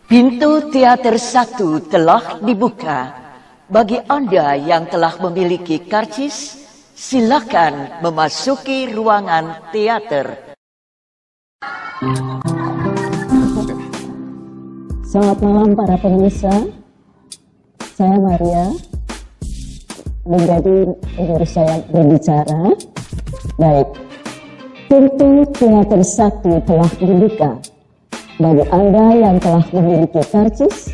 Pintu teater 1 telah dibuka. Bagi Anda yang telah memiliki karcis, silakan memasuki ruangan teater. Selamat malam para pemirsa. Saya Maria. Menjadi menurut saya berbicara. Baik. Pintu teater 1 telah dibuka. Bagi Anda yang telah memiliki karcis,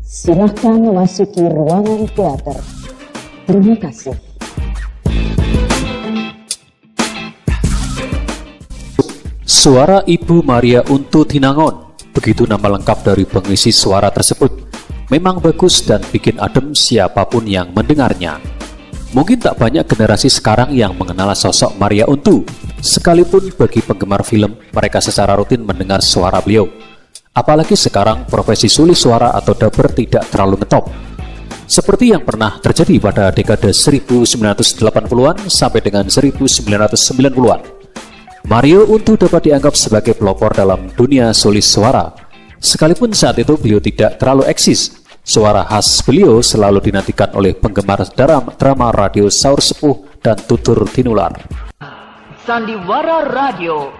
silahkan memasuki ruangan teater. Terima kasih. Suara Ibu Maria Untu Tinangon, begitu nama lengkap dari pengisi suara tersebut. Memang bagus dan bikin adem siapapun yang mendengarnya. Mungkin tak banyak generasi sekarang yang mengenal sosok Maria Untu. Sekalipun bagi penggemar film, mereka secara rutin mendengar suara beliau. Apalagi sekarang profesi sulis suara atau dubber tidak terlalu ngetop. Seperti yang pernah terjadi pada dekade 1980-an sampai dengan 1990-an. Maria Untu dapat dianggap sebagai pelopor dalam dunia sulis suara. Sekalipun saat itu beliau tidak terlalu eksis, suara khas beliau selalu dinantikan oleh penggemar drama radio Saur Sepuh dan Tutur Tinular. Sandiwara Radio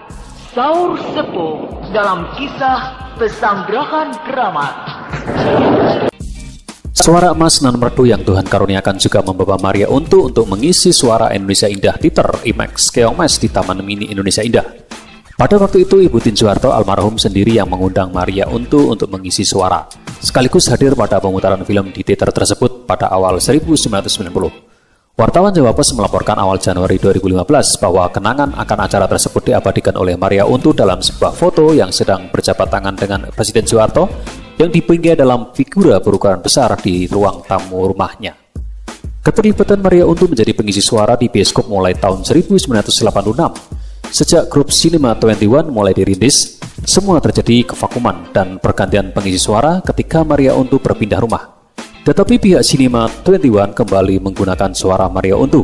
Saur Sepuh dalam kisah Pesanggerahan Keramat. Suara emas nan merdu yang Tuhan karuniakan juga membawa Maria Untu untuk mengisi suara Indonesia Indah Teater IMAX Keongmas di Taman Mini Indonesia Indah. Pada waktu itu Ibu Tin Soeharto almarhum sendiri yang mengundang Maria Untu untuk mengisi suara, sekaligus hadir pada pemutaran film di teater tersebut pada awal 1990. Wartawan Jawa Pos melaporkan awal Januari 2015 bahwa kenangan akan acara tersebut diabadikan oleh Maria Untu dalam sebuah foto yang sedang berjabat tangan dengan Presiden Soeharto yang dipinggir dalam figura berukuran besar di ruang tamu rumahnya. Keterlibatan Maria Untu menjadi pengisi suara di bioskop mulai tahun 1986. Sejak grup Cinema 21 mulai dirintis, semua terjadi kevakuman dan pergantian pengisi suara ketika Maria Untu berpindah rumah. Tetapi pihak Cinema 21 kembali menggunakan suara Maria Untu.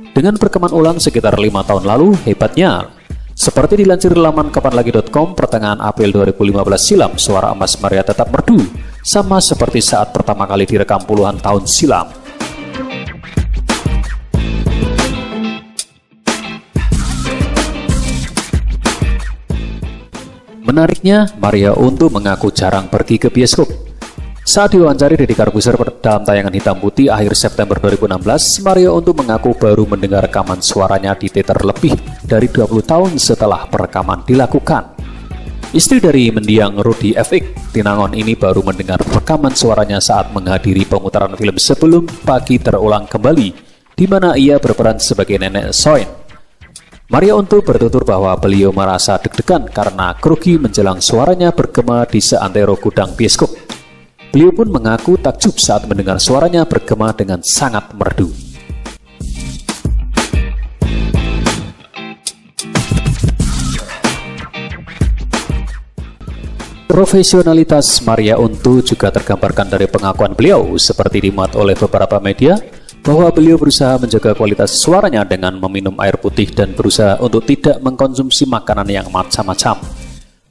Dengan perkemahan ulang sekitar 5 tahun lalu, hebatnya, seperti dilansir laman kapanlagi.com pertengahan April 2015 silam, suara emas Maria tetap merdu, sama seperti saat pertama kali direkam puluhan tahun silam. Menariknya, Maria Untu mengaku jarang pergi ke bioskop. Saat diwawancari Deddy Corbuzier dalam tayangan Hitam Putih akhir September 2016, Maria Untu mengaku baru mendengar rekaman suaranya di teater lebih dari 20 tahun setelah perekaman dilakukan. Istri dari mendiang Rudy F.X, Tinangon ini baru mendengar rekaman suaranya saat menghadiri pemutaran film Sebelum Pagi Terulang Kembali, di mana ia berperan sebagai Nenek Soen. Maria Untu bertutur bahwa beliau merasa deg-degan karena grogi menjelang suaranya bergema di seantero gudang bioskop. Beliau pun mengaku takjub saat mendengar suaranya bergema dengan sangat merdu. Profesionalitas Maria Untu juga tergambarkan dari pengakuan beliau, seperti dimuat oleh beberapa media, bahwa beliau berusaha menjaga kualitas suaranya dengan meminum air putih dan berusaha untuk tidak mengkonsumsi makanan yang macam-macam.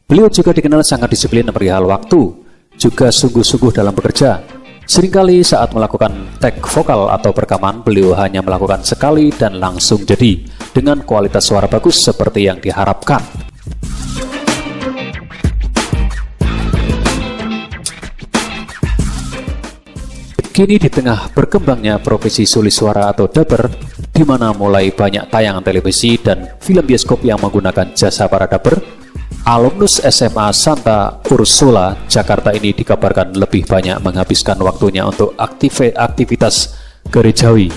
Beliau juga dikenal sangat disiplin perihal waktu, juga sungguh-sungguh dalam bekerja. Seringkali saat melakukan tag vokal atau perekaman, beliau hanya melakukan sekali dan langsung jadi, dengan kualitas suara bagus seperti yang diharapkan. Kini di tengah berkembangnya profesi sulis suara atau dubber, di mana mulai banyak tayangan televisi dan film bioskop yang menggunakan jasa para dubber, alumnus SMA Santa Ursula, Jakarta ini dikabarkan lebih banyak menghabiskan waktunya untuk aktivitas gerejawi.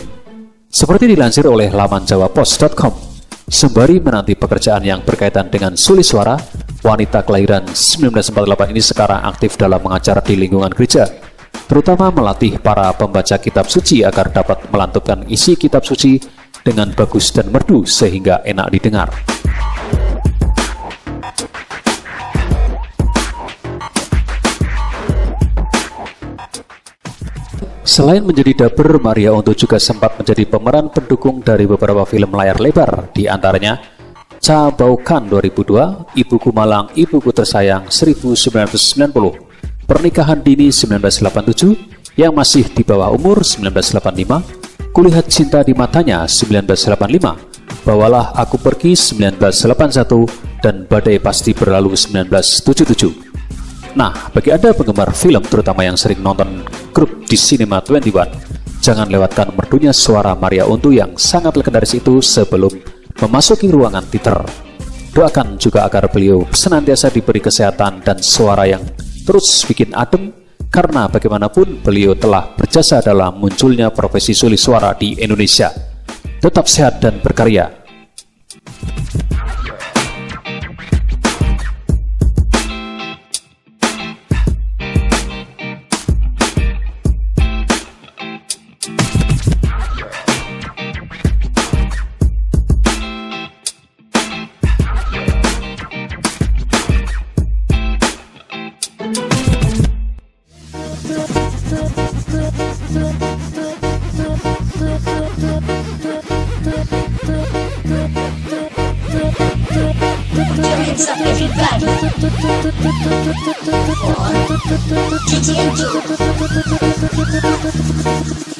Seperti dilansir oleh laman jawapos.com, sembari menanti pekerjaan yang berkaitan dengan sulis suara, wanita kelahiran 1948 ini sekarang aktif dalam mengajar di lingkungan gereja, terutama melatih para pembaca kitab suci agar dapat melantupkan isi kitab suci dengan bagus dan merdu sehingga enak didengar. Selain menjadi dubber, Maria Untu juga sempat menjadi pemeran pendukung dari beberapa film layar lebar, di antaranya Ca Bau Kan 2002, Ibuku Malang, Ibuku Tersayang 1990, Pernikahan Dini 1987, Yang Masih di Bawah Umur 1985, Kulihat Cinta di Matanya 1985, Bawalah Aku Pergi 1981, dan Badai Pasti Berlalu 1977. Nah, bagi Anda penggemar film terutama yang sering nonton grup di Cinema 21, jangan lewatkan merdunya suara Maria Untu yang sangat legendaris itu sebelum memasuki ruangan teater. Doakan juga agar beliau senantiasa diberi kesehatan dan suara yang terus bikin adem, karena bagaimanapun beliau telah berjasa dalam munculnya profesi sulis suara di Indonesia. Tetap sehat dan berkarya. Hands up, everybody. For GTN2.